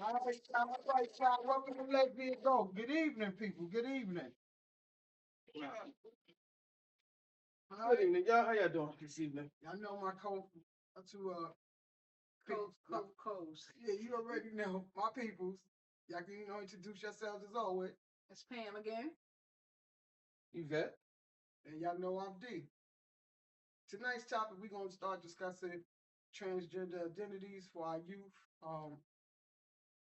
All right, child. Welcome to Lesbian Go. Good evening, people. Good evening. All Good right. evening, y'all. How y'all doing this evening? Y'all know my two codes. Yeah, you already know my peoples. Y'all can introduce yourselves as always. It's Pam again. Yvette. And y'all know I'm D. Tonight's topic, we're gonna start discussing transgender identities for our youth.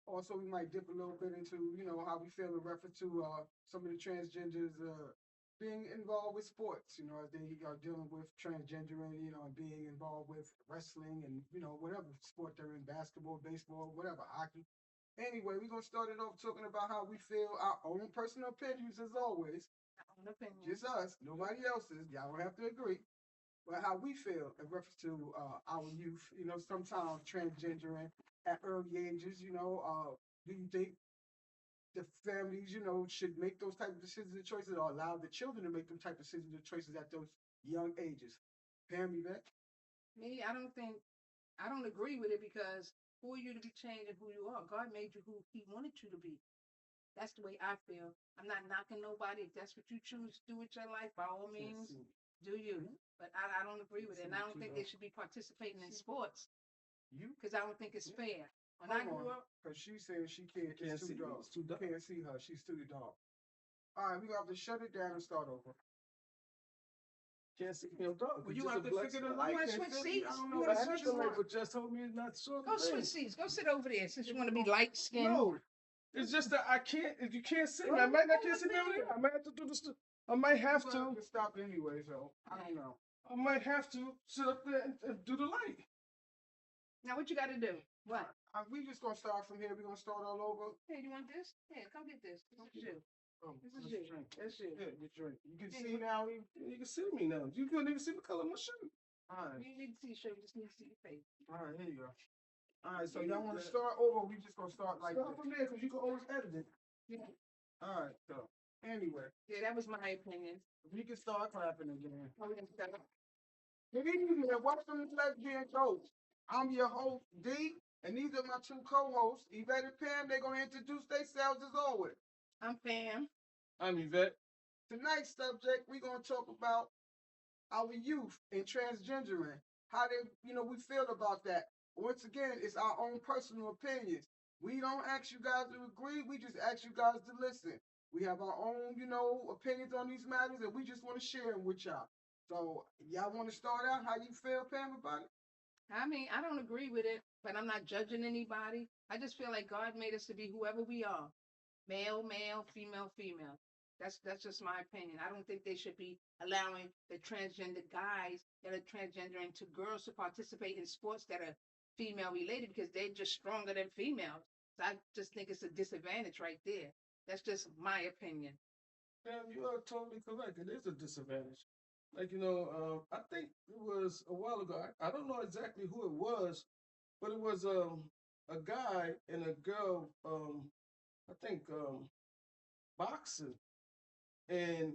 Also, we might dip a little bit into, how we feel in reference to some of the transgenders being involved with sports, as they are dealing with transgendering, and being involved with wrestling and, whatever sport they're in, basketball, baseball, whatever, hockey. Anyway, we're going to start it off talking about how we feel, our own personal opinions as always. Just us, nobody else's. Y'all don't have to agree. But how we feel in reference to our youth, sometimes transgendering at early ages, do you think the families, should make those type of decisions and choices or allow the children to make them type of decisions and choices at those young ages? Pam, you bet? Me, I don't agree with it because who are you to be changing who you are? God made you who He wanted you to be. That's the way I feel. I'm not knocking nobody. If that's what you choose to do with your life, by all means, do you. But I don't agree with it. And I don't think they should be participating in sports You? because I don't think it's fair. When I grew up, because she said she can't. Can't It's see too me. dark. It's too dark. Can't see her. She's too dark. All right, we gonna have to shut it down and start over. Can't see me. I'm dark. Well, It's you just have a to black figure the spot. light. You wanna and switch figure- seats? I don't You know wanna what I switch had you to seats? like, want. but just told me it's not so. go switch seats. Go sit over there since you want to be light skinned. No, it's just that I can't. If you can't see me, I might not can't see me over there. I might have to do this. I might have We're gonna to. stop anyway, so I don't know. I might have to sit up there and do the light. Now what you got to do? What? We just gonna start from here. We're gonna start all over. Hey, you want this? Yeah, come get this. This is you. Oh, This let's is you. drink. That's you. Yeah, get drink. You can Yeah, see now. You can see me now. You couldn't even see the color of my shirt. All right, You need to see your shirt. You just need to see your face. all right, here you go. All right, so Yeah, y'all want to yeah. start over? We just gonna start like Start this. from there because you can always edit it. Yeah. All right, so anyway, Yeah, that was my opinion. we can start clapping again. Oh, we can start. Good evening, and welcome to Lesbian Coach. I'm your host D, and these are my two co-hosts, Yvette and Pam. They're gonna introduce themselves as always. I'm Pam. I'm Yvette. Tonight's subject, we're gonna talk about our youth and transgendering, how they, we feel about that. Once again, it's our own personal opinions. We don't ask you guys to agree, we just ask you guys to listen. We have our own, opinions on these matters, and we just want to share them with y'all. So, y'all want to start out how you feel, Pam, about it? I mean, I don't agree with it, but I'm not judging anybody. I just feel like God made us to be whoever we are. Male, male, female, female. That's just my opinion. I don't think they should be allowing the transgender guys that are transgendering to girls to participate in sports that are female related because they're just stronger than females. So I just think it's a disadvantage right there. That's just my opinion. Damn, you are totally correct. It is a disadvantage. Like, I think it was a while ago. I don't know exactly who it was, but it was a guy and a girl, I think boxing. And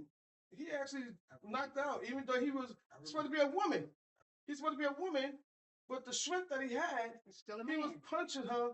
he actually knocked out, even though he was supposed to be a woman. He's supposed to be a woman, but the strength that he had, It's still a he was man. punching her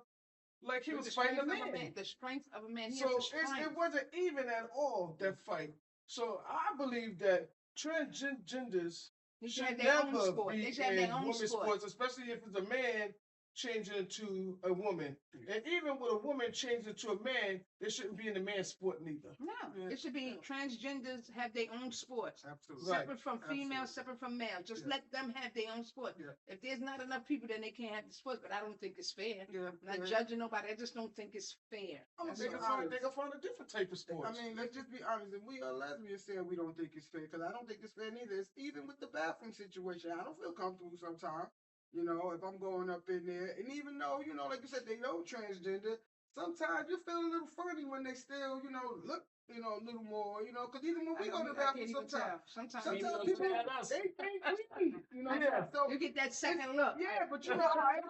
like he With was the fighting a strength of man. The strength of a man. He So has the it strength. wasn't even at all, that fight. So I believe that transgenders They should should have their own never sport. be They should have their in own women's sport. sports, especially if it's a man changing into a woman. And even with a woman changing into a man, they shouldn't be in the man's sport neither. No, Yeah. it should be transgenders have their own sports. Absolutely. Right. Separate from female, Absolutely. separate from male. Just Yeah. let them have their own sport. Yeah. If there's not enough people, then they can't have the sport. But I don't think it's fair. Yeah. I'm not yeah. judging nobody. I just don't think it's fair. That's They all. can find a different type of I sports. mean, let's just be honest. If we are lesbians saying we don't think it's fair, because I don't think it's fair neither. It's even with the bathroom situation. I don't feel comfortable sometimes. If I'm going up in there, and even though, like you said, they know transgender, sometimes you feel a little funny when they still, look, a little more, because even when we go to the I bathroom, can't even tell. sometimes People people, look at us. they think we, Yeah. so, You get that second look. yeah, but I,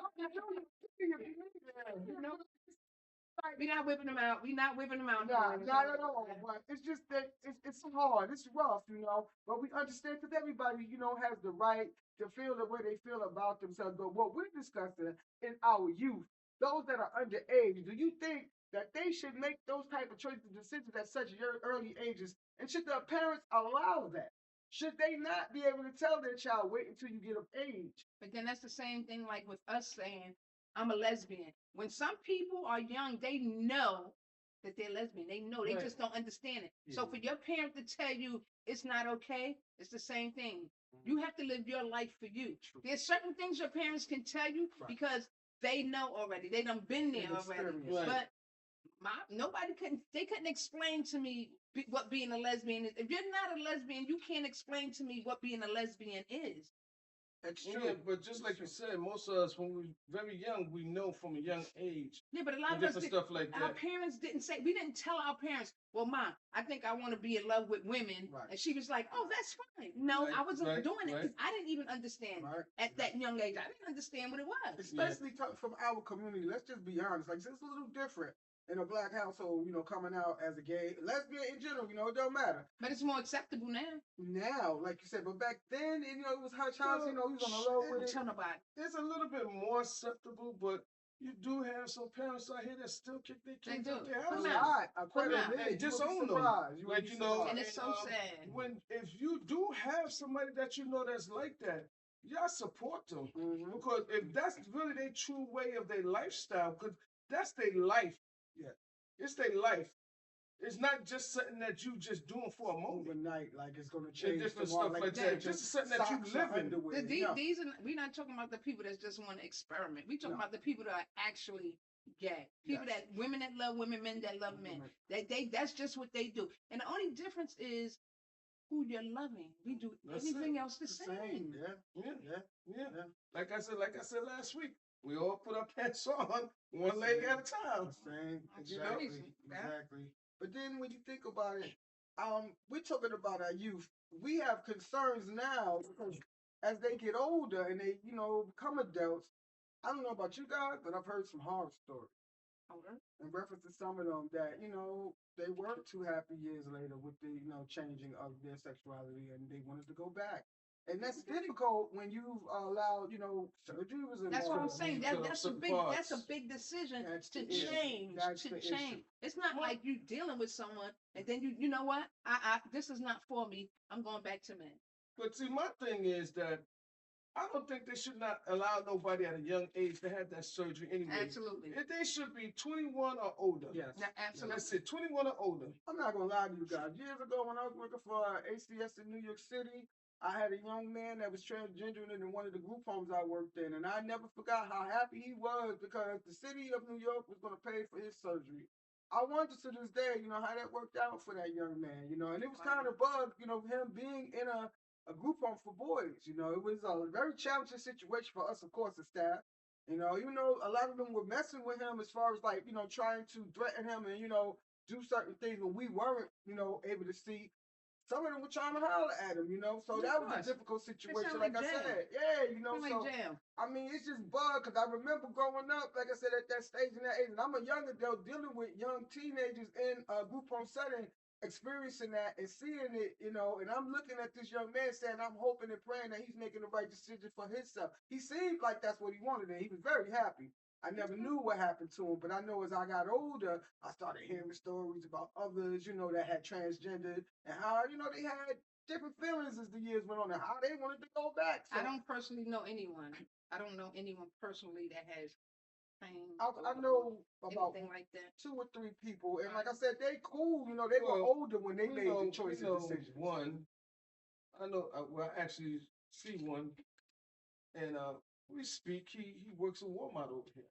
We're not whipping them out. We're not whipping them out. Nah, not at all. But it's just that it's hard. It's rough, But we understand because everybody, has the right to feel the way they feel about themselves. But what we're discussing is our youth. those that are underage, do you think that they should make those type of choices, decisions at such early ages? And should their parents allow that? Should they not be able to tell their child, wait until you get of age? But then that's the same thing like with us saying, I'm a lesbian. When some people are young, they know that they're lesbian. They know, they Right. just don't understand it. Yeah. So for your parent to tell you it's not okay, it's the same thing. You have to live your life for you. True. There's certain things your parents can tell you Right. because they know already. They done been there They've already. experienced it. But nobody they couldn't explain to me what being a lesbian is. If you're not a lesbian, you can't explain to me what being a lesbian is. That's Yeah, true. but just like you said, most of us, when we're very young, we know from a young age Yeah, but a lot and of us different did, stuff like our that. parents didn't say, we didn't tell our parents, well, Mom, I think I want to be in love with women. Right. And she was like, oh, that's fine. No, Right, I wasn't right, doing it right. because I didn't even understand Right. at that young age. I didn't understand what it was. Especially from our community. Let's just be honest. Like, it's a little different in a black household, coming out as a gay, lesbian in general, it don't matter. But it's more acceptable now. Now, like you said, but back then, it was hush hush, he was on the low with it. Tell nobody. It's a little bit more acceptable, but you do have some parents out here that still kick their They kids do. out their A house. Come lot. I quite Come out. admit, And you would be disown them. surprised. You would Like, be you know, surprised. And it's so sad. If you do have somebody that you know that's like that, y'all support them. Mhm. Because if that's really their true way of their lifestyle, because that's their life. Yeah. It's their life. It's not just something that you just doing for a moment. Overnight, like it's gonna change different tomorrow, stuff like that. it's This is something that you socks or live in. underwear, These, no. these are, we're not talking about the people that just want to experiment. We're talking No. about the people that are actually gay. People Yes. that women that love women, men that love men. They that's just what they do. And the only difference is who you're loving. We do That's everything it. else the The same. Yeah, Yeah, yeah. yeah. Yeah. Like I said last week, we all put our pants on one leg at a time. Same, That's exactly, crazy, man. exactly. But then when you think about it, we're talking about our youth. We have concerns now because as they get older and they, become adults. I don't know about you guys, but I've heard some horror stories Okay. in reference to some of them that they weren't too happy years later with the changing of their sexuality and they wanted to go back. And that's difficult when you've allowed surgery was involved. That's what I'm saying. Cut off That's a certain big parts. decision That's to the issue. change. That's To the change. issue. It's not like you dealing with someone and then you know what? I this is not for me. I'm going back to men. But see, my thing is that I don't think they should not allow nobody at a young age to have that surgery anyway. Absolutely. They should be 21 or older. Yes. Yeah, absolutely. That's it, 21 or older. I'm not gonna lie to you guys. Years ago, when I was working for ACS in New York City, I had a young man that was transgender in one of the group homes I worked in, and I never forgot how happy he was because the city of New York was gonna pay for his surgery. I wonder to this day, how that worked out for that young man, and it was kind of bugged, him being in a group home for boys. It was a very challenging situation for us, of course, as staff. Even though a lot of them were messing with him as far as like, trying to threaten him and, do certain things when we weren't, able to see. Some of them were trying to holler at him, so Of that was a course. difficult situation. sound Like like I jail. said, yeah, Feel like so jail. I mean, it's just bug because I remember growing up, like I said, at that stage in that age, and I'm a young adult dealing with young teenagers in a group home setting, experiencing that and seeing it, and I'm looking at this young man saying, I'm hoping and praying that he's making the right decision for himself. He seemed like that's what he wanted, and he was very happy. I never knew what happened to him, but I know as I got older, I started hearing stories about others, that had transgendered and how, they had different feelings as the years went on and how they wanted to go back. So I don't personally know anyone. I don't know anyone personally that has pain. I know about anything like that. 2 or 3 people, and like I said, they cool. They were Well, older when they we made know- the choice we and know decisions. One, I know. I actually see one, and we speak. He works in Walmart over here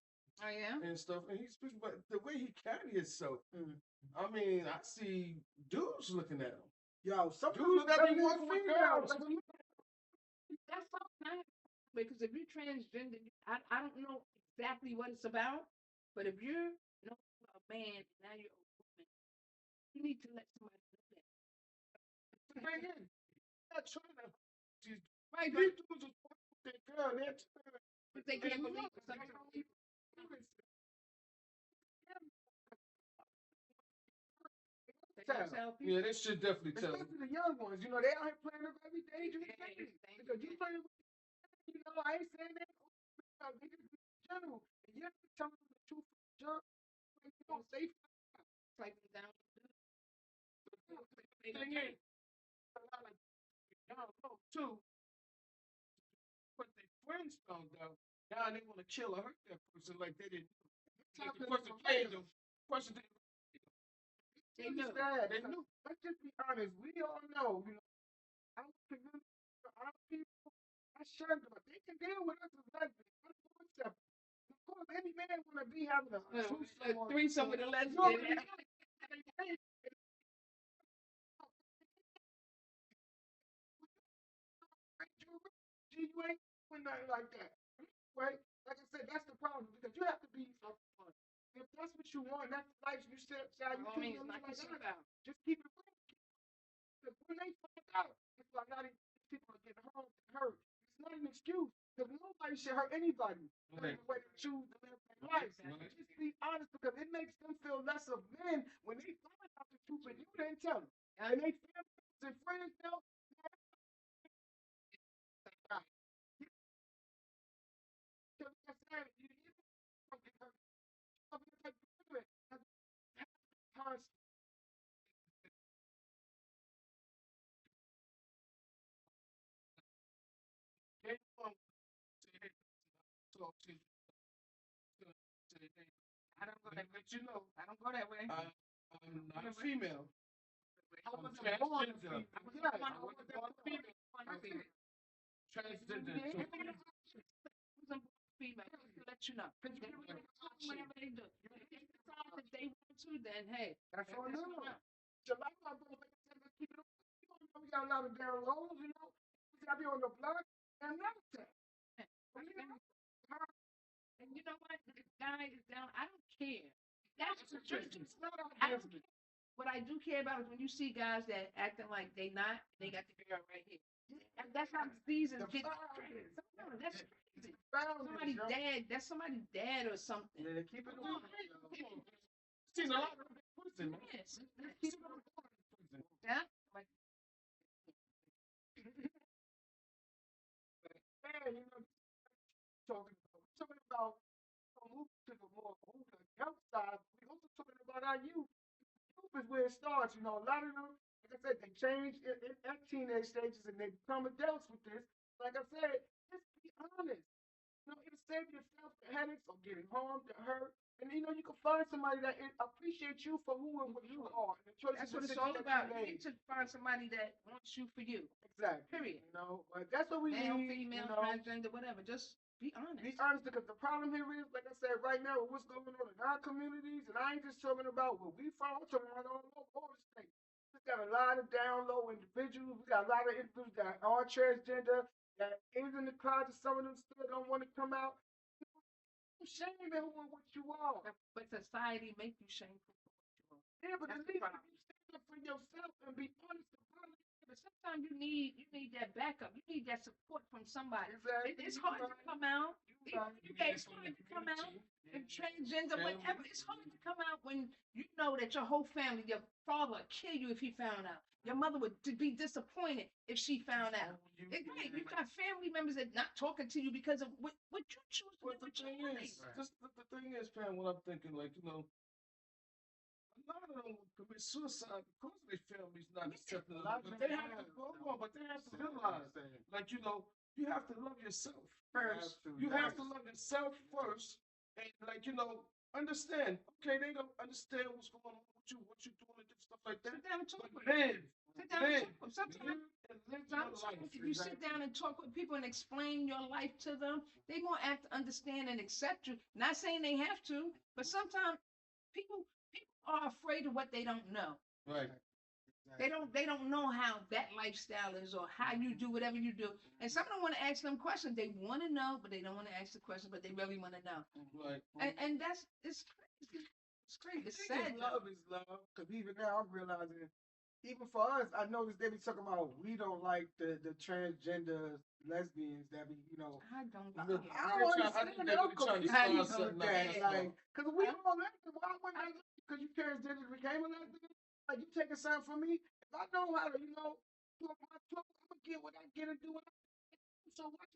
Oh yeah. and stuff, and he speaks. But the way he carry himself, Mm. I mean, I see dudes looking at him. Yo, some Dudes dudes that better be than working with females. girls. That's something because if you're transgender, I don't know exactly what it's about, but if you're a man and now you're a woman, you need to let somebody know that. Bring in. Not trying to. Right, These dudes is working with their girl. They're trying to. but they can't believe it. Sometimes they tell people. Yeah, they should definitely tell. Especially the young ones, they out here playing a very dangerous game. Because you playing with, I ain't saying that. Niggas be general. And you're not telling them the truth from the jump. Like, you know, they It's like down. The thing is, a lot of young folks too, but their friends found out. Now they want to kill or hurt that person like they didn't. Like the person paid them. Person didn't. They knew. sad. They knew. Let's just be honest. We all know, you know, our community, our people, I shun them. They can deal with us as lesbians. That's no accept. Of course, any man want to be having a Threesome with a You lesbian. know, you ain't doing nothing like that. Right? Like I said, that's the problem because you have to be upfront. If that's what you want, that's the life you set aside. You keep it like that. Just keep it real. Because when they find out, it's like not even people are getting harmed and hurt. It's not an excuse. Because nobody should hurt anybody. Right. The way they choose to live their life. Right. Just be honest because it makes them feel less of men when they find out the truth and you didn't tell them. And they family and friends know. Because like I said, you don't get hurt. It's like doing it. Constant. They want to say, hey, talk to you. I don't go that way. Let you know, I don't go that way. I'm not a female. I I'm wasn't born a transgender. female. Yeah, I wasn't born a female. Transgender. So, Wasn't female. Just to let you know. Whatever they do. If they decide that they want to, then hey, That's all that's now. on them. July, my brother, like I said, let's keep it on. You know, we got a lot of down lows, you know. I be on the block and nothing. And you know what? This guy is down. I don't care. That's the truth. It's not our I don't business. What I do care about is when you see guys that acting like they not, they got the girl right here. That's how seasons The get. boundaries. That's crazy. Boundaries, Somebody yo. dead. That's somebody dead or something. Yeah, keep it Come on. on. seen a lot of them in prison. Man. Yes. Let's keep it on. Yeah. Like, Man, you know, talking about move to the more move to the health side. We also talking about our youth. Youth is where it starts. You know, a lot of them, like I said, they change at teenage stages and they become adults with this. Like I said, just be honest. You know, it'll save yourself the headaches of getting harmed or hurt. And you know, you can find somebody that appreciates you for who and what you are. And the choices that's what and it's all decisions about. you You made. need to find somebody that wants you for you. Exactly. Period. You know, but that's what we Male, need. female, you know, transgender, whatever. Just be honest. be honest, because the problem here is, like I said, right now, with what's going on in our communities, and I ain't just talking about where we from, I'm talking about all the states. We got a lot of down low individuals. We got a lot of individuals that are transgender, that is in the closet. Some of them still don't want to come out. Shame in who and what you are. But society make you shameful for what you are. Yeah, but That's at the least if problem. you stand up for yourself and be honest about it. But sometimes you need that backup. You need that support from somebody. Exactly. It's hard to come out. Right. It's hard to come out. And transgender, whatever. It's hard to come out when you know that your whole family, your father would kill you if he found out. Your mother would be disappointed if she found out. Right. You got family members that not talking to you because of what you choose to But do the with your thing life. is, the thing is, Pam, what I'm thinking, like, you know, a lot of them commit suicide because their family's not accepting them. But they have to go on, but they have to realize, like, you know, you have to love yourself first. You have to love yourself first, and like, you know, understand. Okay, they don't understand what's going on with you, what you're doing, and stuff like that. Sit down and talk But with them. live, Sit down and live, talk with them. Sometimes live your life. if you sit down and talk with people and explain your life to them, they gonna act understand and accept you. Not saying they have to, but sometimes people are afraid of what they don't know. Right. They don't know how that lifestyle is or how you do whatever you do. And some of them want to ask them questions. They want to know, but they don't want to ask the question, but they really want to know. Right. And it's crazy. It's crazy. It's sad. Love is love. Because even now I'm realizing, even for us, I noticed they be talking about we don't like the transgender lesbians that be, you know. I don't I know. don't understand it. I'm confused How you with that. Like, because we all lesbians. Why wouldn't I? Because you transgender became a lesbian? Like, you taking something from me? If I know how to, you know, talk my talk, I'm going to get what I get and do what I get. So what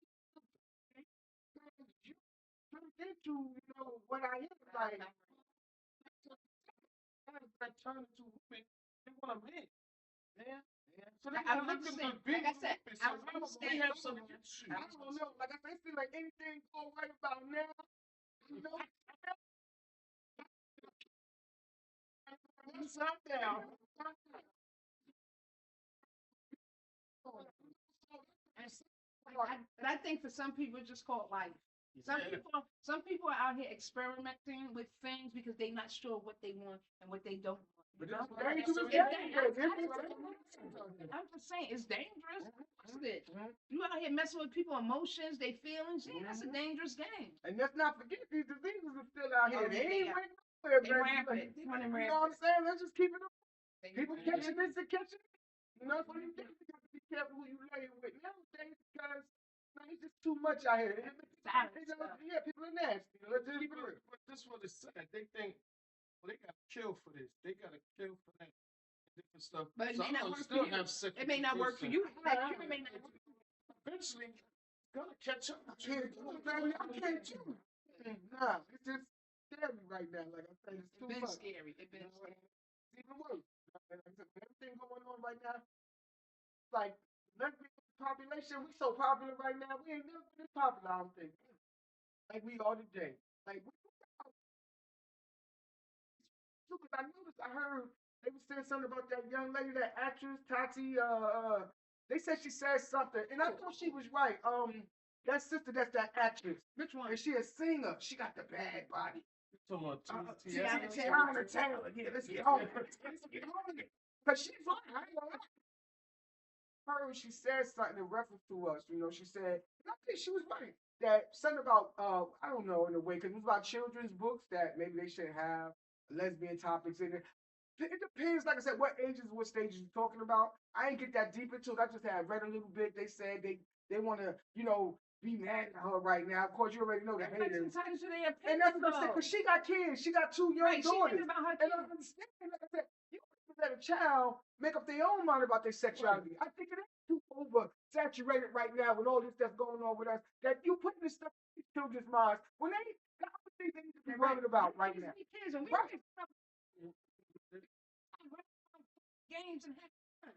you turned into to, what I am. Like, that turn into women, they want a man. Yeah. Yeah. So they I'm looking saying, to be like I said, women. I So understand. we have some issues. I don't know. Like I said, I feel like anything go right about now. You know, Sundown. And I think for some people, it's just called life. Yeah. Some people are out here experimenting with things because they're not sure what they want and what they don't want. But You know? it's dangerous. It's dangerous. I'm just saying, it's dangerous. Isn't it? You out here messing with people's emotions, their feelings. Yeah, that's a dangerous game. and let's not forget these diseases are still out here. Oh, They they ain't are. went nowhere, They baby. rampant. They running You know what rampant. I'm saying? Let's just keep it up. They People running catching rampant. this and catching it. You know, so you definitely got to be careful who you lay with nowadays because it's just too much out here. Yeah, people are nasty. Let's just keep it real. But this is what it's said. They think, well, they got to kill for this. They got to kill for that. Different stuff. But it So may I'm not gonna work for still you. have sex It with may the not work for person. you. Like, it may not work. Eventually, it's gonna catch up. I can't do it, baby. I can't do it. Nah, it's just scary right now. Like I said, it's It's too been much. scary. It's been scary. It's even worse. Like I said, everything going on right now, like lesbian population, we so popular right now. We ain't never been this popular, I don't think. Like we are today. Like because I noticed, I heard they were saying something about that young lady, that actress Tati. They said she said something, and I thought she was right. That sister, that's that actress, Which one? and she a singer. She got the bad body. Talking about Tiana Tiana Taylor. Yeah, let's get on it. Let's get on it. Cause she's fine. I ain't gonna lie. Heard she said something in reference to us. You know, she said, and I think she was right. That something about I don't know in a way, because it was about children's books that maybe they should have lesbian topics in it. It depends, like I said, what ages, what stages you're talking about. I ain't get that deep into it. I just had read a little bit. They said they want to, be mad at her right now. Of course, you already know the haters. Sometimes they have And that's what I'm saying, because she got kids. She got 2 young Right, she daughters. thinking about her And I kids. understand, like I said, you have to let a child make up their own mind about their sexuality. I think it is too oversaturated right now with all this that's going on with us, that you put this stuff in these children's minds when they got other things they need to be worried about right now. Kids and we Right. games and have fun.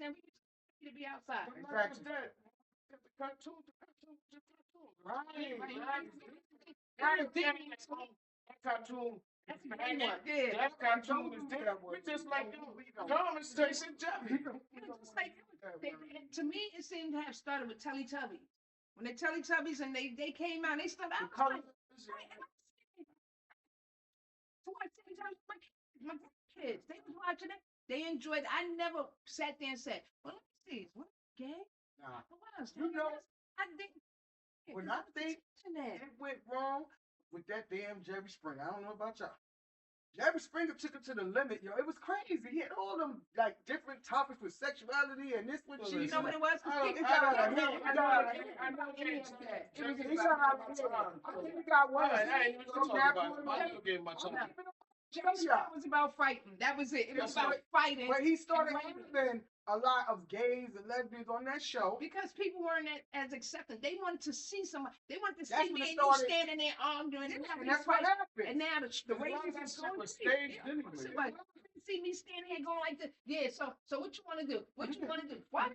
Then we need to be outside. But not just that. The cartoon. Right. That cartoon. That's the main one. Yeah. That cartoon is there. We just like Conversation Jeffy. It's like, to me, it seemed to have started with Teletubbies. When the Teletubbies and they came out, they started out. So I Teletubbies, my kids, they was watching it. They enjoyed it. I never sat there and said, well, let me see, what, gay? Nah. What else? You know, I think. when I think it went wrong with that damn Jerry Springer. I don't know about y'all. Jerry Springer took it to the limit, yo. It was crazy. He had all them like different topics with sexuality and this one. You know what it was? I think he got one. That was about fighting. That was it. It was about fighting. But he started having a lot of gays and lesbians on that show. Because people weren't as accepting. They wanted to see somebody. They wanted to That's see when it me and you started. standing there arguing. And that's what happened. And now the way lot of this that is shit going, was staged anyway. Somebody see me standing here going like this. Yeah. So what you want to do? What you want to do? What?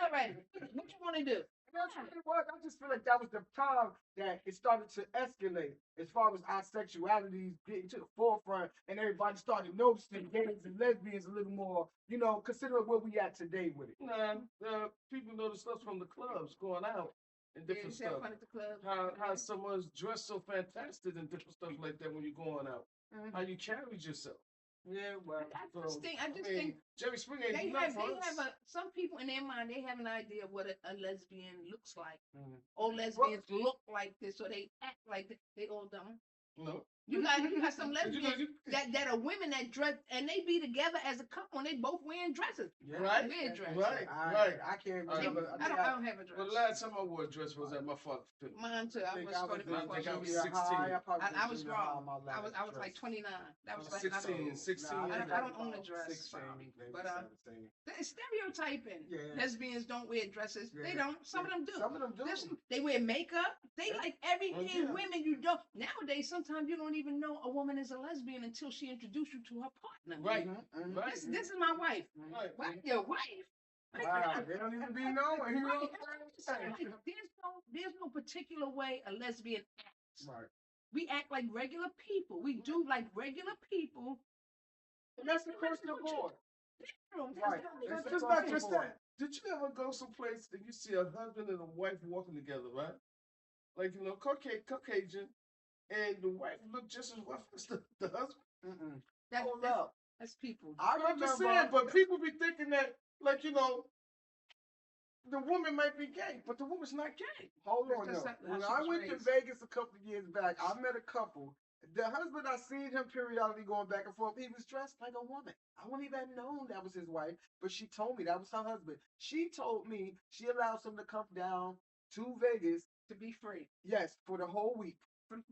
All right. What you want to do? That's what it was. I just feel like that was the time that it started to escalate as far as our sexualities getting to the forefront and everybody started noticing gays and lesbians a little more, considering where we at today with it. People know the stuff from the clubs going out and different Yeah, stuff. fun at the club. How someone's dressed so fantastic and different stuff like that when you're going out. How you carried yourself. Yeah, well, I just think Jerry Springer ain't they nothing for have us. some people in their mind, they have an idea of what a lesbian looks like. Mhm. All lesbians look like this or they act like this. They all don't. No. You got some But you know, lesbians that are women that dress and they be together as a couple and they both wearing dresses. Yeah, Right, Wear a dress. right. I can't I remember. know. I don't have a dress. Well, the last time I wore a dress was at my father's funeral. Mine too. I was started I before think I was junior 16. high. probably I was junior high, wrong. my I was last like dress. 29. That was like 16, 16 I years don't old. own a dress, 16, sorry. maybe But, 17. it's stereotyping. Yeah. Lesbians don't wear dresses. They Yeah. don't. Some of them do. Some of them do. They wear makeup. They Yeah. like everything. Yeah. Women, you don't. Nowadays, sometimes you don't even know a woman is a lesbian until she introduces you to her partner. Right, Mhm. right, This is my wife. right. What? Your wife? Wow, they don't even be knowing. You know Right. what I'm saying? Like, there's no particular way a lesbian acts. Right. We act like regular people. We do like regular people. And that's across the board. Right. It's It's just across not the just board. that. Did you ever go someplace and you see a husband and a wife walking together, right? Like, you know, Caucasian, and the wife looked just as rough as the husband? Mm-mm. That's, Hold that's, up. that's people. I I'm just remember. saying, but people be thinking that, like, you know, the woman might be gay, but the woman's not gay. Hold That's on just now. not how When she I was went to raised. Vegas a couple of years back, I met a couple. The husband, I seen him periodically going back and forth. He was dressed like a woman. I wouldn't even known that was his wife, but she told me that was her husband. She told me she allows him to come down to Vegas, To be free. yes, for the whole week.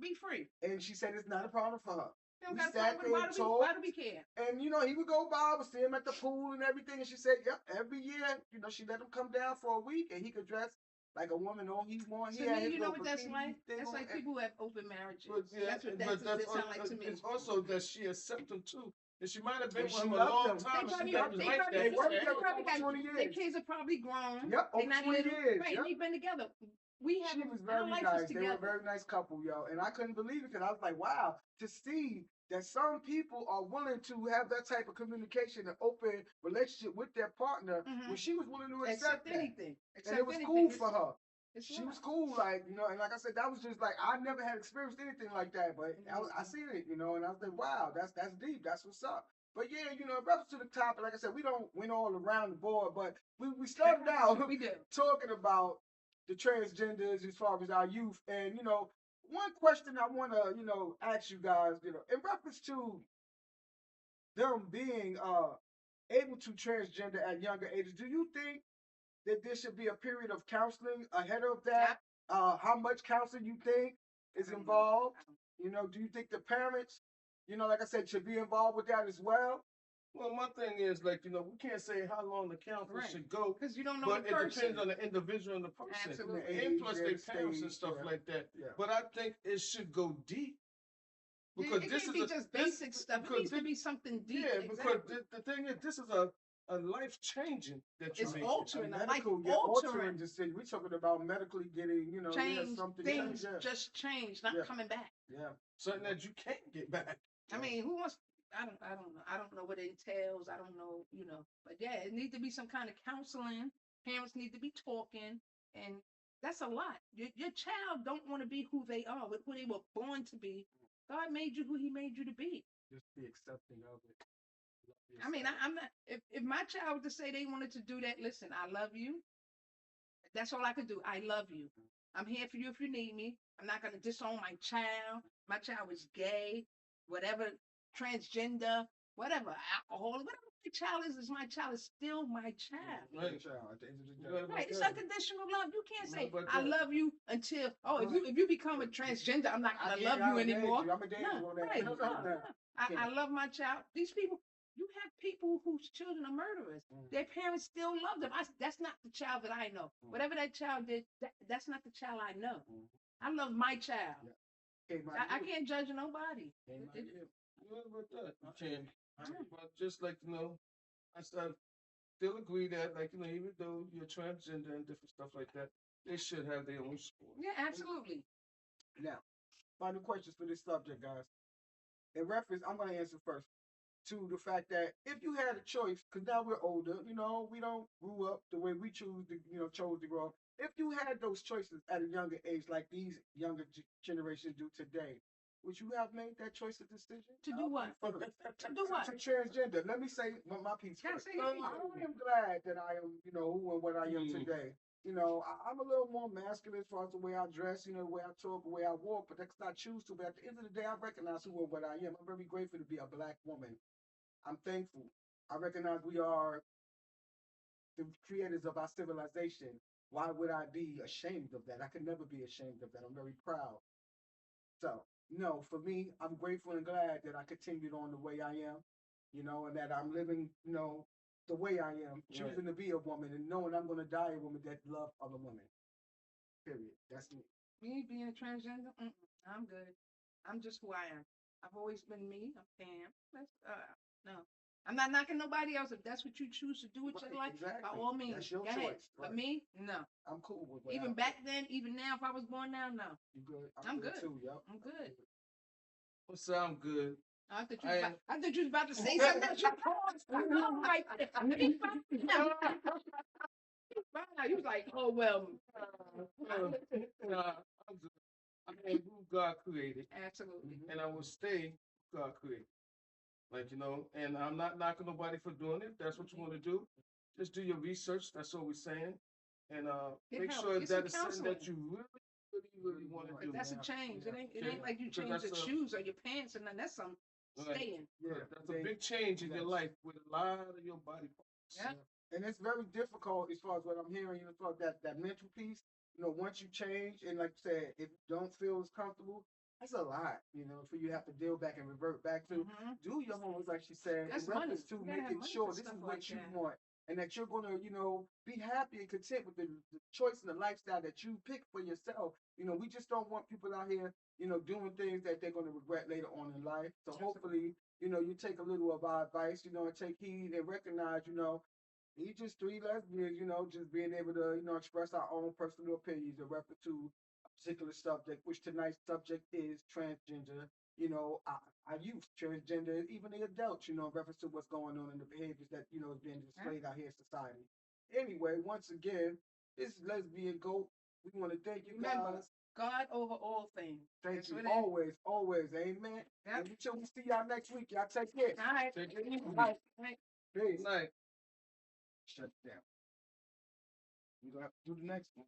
Be free. And she said it's not a problem for her. You don't We got sat time. there and talked. Why do we care? And you know, he would go by, I would see him at the pool and everything. And she said, yep, every year, you know, she let him come down for a week and he could dress like a woman all he want. He To had me, his you know little what that's bikini like? thing That's on. like people who have open marriages. But yeah, That's what but that sound like to me. it's also that she accepts him too. And she might have been And with she him a loved long him. time. They and probably, she got they like probably, that. They worked they together probably for got, 20 their years. kids are probably grown. Yep, They're over not 20 little. years. Right, Yep. they've been together. We have She was our very life nice. is They were a together. very nice couple, yo. And I couldn't believe it because I was like, wow, to see that some people are willing to have that type of communication and open relationship with their partner when she was willing to accept that. anything. And it was anything. cool for her. It's She was love. cool, like, you know, and like I said, that was just like I never had experienced anything like that, but I seen it, you know, and I was like, wow, that's deep, that's what's up. But yeah, you know, in reference to the topic, like I said, we don't went all around the board, but we started out We do. talking about the transgenders as far as our youth, and you know, one question I want to, you know, ask you guys, you know, in reference to them being able to transgender at younger ages, do you think that there should be a period of counseling ahead of that? How much counseling you think is involved? You know, do you think the parents, you know, like I said, should be involved with that as well? Well, my thing is, like, you know, we can't say how long the counseling Right. should go, Because you don't know but the it person. depends on the individual and the person. Absolutely. And plus Age, their yeah, parents and stage, stuff yeah. like that. Yeah. But I think it should go deep. Because It this can't is be a, just this- basic stuff. It because needs to this- be something deep. Yeah, because Exactly. the thing is, this is a life changing that you're It's making. altering, a life Medical, yeah, altering. decision. We're talking about medically getting, you know, there's Change something things yeah. just change, not Yeah. coming back. Yeah. Something that you can't get back. I mean, who wants? I don't know. I don't know what it entails. I don't know, you know. But yeah, it needs to be some kind of counseling. Parents need to be talking, and that's a lot. Your child don't want to be who they are, who they were born to be. God made you who He made you to be. Just be accepting of it. I mean, I'm not. If my child were to say they wanted to do that, listen, I love you. That's all I could do. I love you. I'm here for you if you need me. I'm not gonna disown my child. My child is gay, whatever, transgender, whatever, alcohol, whatever my child is my child. Is still my child. Right. Child, at the end of the day. Yeah, Right, it's Yeah. unconditional love. You can't say but I that- love you until if you become a transgender, I'm not gonna love you anymore. I'm a dancer No, on that. right, No, no, no, no. I love my child. These people, you have people whose children are murderers. Their parents still love them. That's not the child that I know. Whatever that child did, that's not the child I know. I love my child. I can't judge nobody. What about that? You can't. But just like, you know, I still agree that, like, you know, even though you're transgender and different stuff like that, they should have their own sport. Yeah, absolutely. Now, final questions for this subject, guys. In reference, I'm going to answer first to the fact that if you had a choice, because now we're older, you know, we don't grew up the way we chose to, you know, chose to grow up. If you had those choices at a younger age, like these younger generations do today, would you have made that choice of decision? To do what? To do what? To transgender. Let me say my piece Gotta first. say your piece. I am glad that I am, you know, who and what I am today. You know, I'm a little more masculine as far as the way I dress, you know, the way I talk, the way I walk, but that's not choose to. But at the end of the day, I recognize who or what I am. I'm very grateful to be a black woman. I'm thankful. I recognize we are the creators of our civilization. Why would I be ashamed of that? I could never be ashamed of that. I'm very proud. So, no, for me, I'm grateful and glad that I continued on the way I am, you know, and that I'm living, you know, the way I am, Right. choosing to be a woman and knowing I'm going to die a woman that love other women. Period. That's me. Me being a transgender, I'm good. I'm just who I am. I've always been me. I'm Pam. No. I'm not knocking nobody else. If that's what you choose to do with your Right, life, by exactly. all means, That's your go ahead. choice. But Right. me, no. I'm cool with what Even I back then, even now, if I was born now, no. You good? I'm good. too. Yep. I'm good. Well, sound good. I thought you was about to say something else. You paused. Oh, right there. You was like, oh well. Nah, I'm good. I am who God created, Absolutely. and I will stay who God created. Like, you know, and I'm not knocking nobody for doing it. That's what you want to do. Just do your research. That's all we're saying. And Get make help. sure Get some that it's something that counseling. you really want to do. That's a change. Yeah. It ain't like you Because change the that's a- shoes or your pants and nothing. That's some Right. staying. Yeah. That's a big change in your Yes. life with a lot of your body parts. Yeah. And it's very difficult as far as what I'm hearing, you know, as far as that mental piece. You know, once you change and like you said, if you don't feel as comfortable, that's a lot, you know, for you to have to deal back and revert back to. Mhm. Do your homework, like she said, That's in reference money. to You gotta have making money sure for this stuff is like what you that. want and that you're gonna, you know, be happy and content with the choice and the lifestyle that you pick for yourself. You know, we just don't want people out here, you know, doing things that they're gonna regret later on in life. So hopefully, you know, you take a little of our advice, you know, and take heed and recognize, you know, we just three lesbians, you know, just being able to, you know, express our own personal opinions in reference to a particular subject, which tonight's subject is transgender, you know, our youth, transgender, even the adults, you know, in reference to what's going on in the behaviors that, you know, is being displayed out here in society. Anyway, once again, this is Lesbian Goat. We want to thank you Remember, guys. God over all things. Thank That's you. what it is. Always, always. Amen. Yep. And until we see y'all next week, y'all take care. All right. Take it easy. All right. Peace. Good night. Shut it down. You're going to have to do the next one.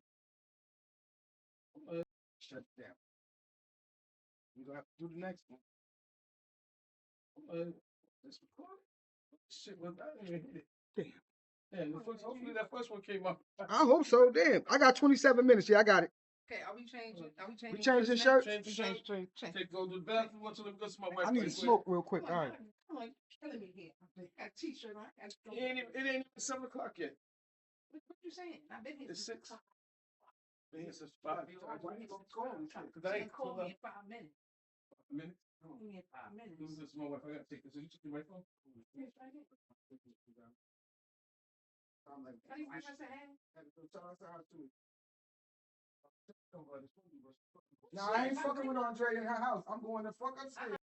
Shut it down. You're going to have to do the next one. This recording? Shit, well, I didn't even hit it. Damn. And hopefully that first one came out. I hope so. Damn. I got 27 minutes. Yeah, I got it. Okay, are we changing? Are we changing? We changing shirts shirts? now? Change the shirt. Change. Take go to the bathroom. Want to go to my wife. I need to right quick. smoke real quick. Come All on, right. come on, you're killing me here. I got a t-shirt on. I got It ain't even 7 o'clock yet. What you saying? I've been here. It's since 6. 5. Been here since 5. Why you gonna call me? Because I ain't Call pulled me up in 5 minutes. a minute. Call me in 5 minutes. This is my wife. I gotta take this. You took your right phone? Yes, right here. I'm like, Tell you why I said, hey. Nah, I ain't fucking with Andre in her house. I'm going to fuck upstairs.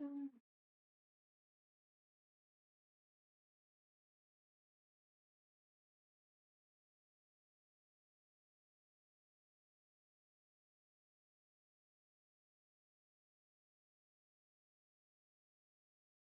Mm.